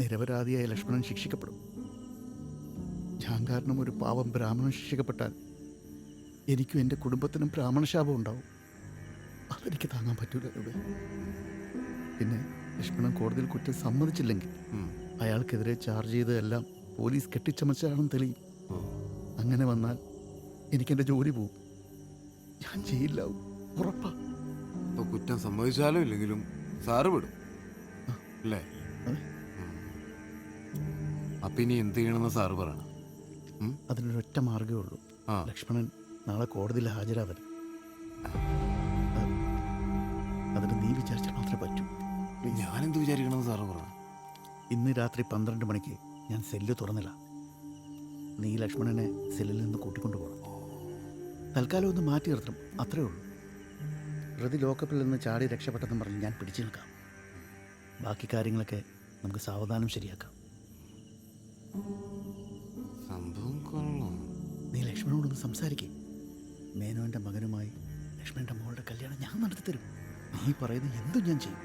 നിരപരാധിയായ ലക്ഷ്മണൻ ശിക്ഷിക്കപ്പെടും. ഞാൻ കാരണം ഒരു പാവം ബ്രാഹ്മണൻ ശിക്ഷിക്കപ്പെട്ടാൽ എനിക്കും എൻ്റെ കുടുംബത്തിനും ബ്രാഹ്മണശാപം ഉണ്ടാവും. അതെനിക്ക് താങ്ങാൻ പറ്റൂല രൂപേ. പിന്നെ ലക്ഷ്മണൻ കോടതിയിൽ കുറ്റം സമ്മതിച്ചില്ലെങ്കിൽ അയാൾക്കെതിരെ ചാർജ് ചെയ്തതെല്ലാം പോലീസ് കെട്ടിച്ചമച്ചാണെന്ന് തെളിയും. അങ്ങനെ വന്നാൽ എനിക്കെൻ്റെ ജോലി പോവും. ഞാൻ ജയിലിലാവും, ഉറപ്പാ. ഇപ്പൊ കുറ്റം സമ്മതിച്ചാലും ഇല്ലെങ്കിലും സാറ് വിടും അല്ലേ? അതെ. അപ്പൊ ഇനി എന്ത് ചെയ്യണമെന്ന് സാറ് പറയണം. അതിനൊരൊറ്റ മാർഗ്ഗമേ ഉള്ളൂ. ആ. ലക്ഷ്മണൻ നാളെ കോടതിയിൽ ഹാജരാവരുത്. അതിന് നീ വിചാരിച്ചാൽ മാത്രമേ പറ്റൂ. ഞാനെന്ത് വിചാരിക്കണമെന്ന് സാറ് പറയണം. ഇന്ന് രാത്രി 12 മണിക്ക് ഞാൻ സെല്ല് തുറന്നില്ല. നീ ലക്ഷ്മണനെ സെല്ലിൽ നിന്ന് കൂട്ടിക്കൊണ്ടു പോകണം. തൽക്കാലം ഒന്ന് മാറ്റി നിർത്തണം, അത്രേ ഉള്ളൂ. പ്രതി ലോക്കപ്പിൽ നിന്ന് ചാടി രക്ഷപ്പെട്ടെന്ന് പറഞ്ഞ് ഞാൻ പിടിച്ചു നിൽക്കാം. ബാക്കി കാര്യങ്ങളൊക്കെ നമുക്ക് സാവധാനം ശരിയാക്കാം. സംഭവം കൊള്ളാം. നീ ലക്ഷ്മണനോടൊന്ന് സംസാരിക്കേ. മേനോൻ്റെ മകനുമായി ലക്ഷ്മണൻ്റെ മോളുടെ കല്യാണം ഞാൻ നടത്തി തരും. നീ പറയുന്നത് എന്തും ഞാൻ ചെയ്യും.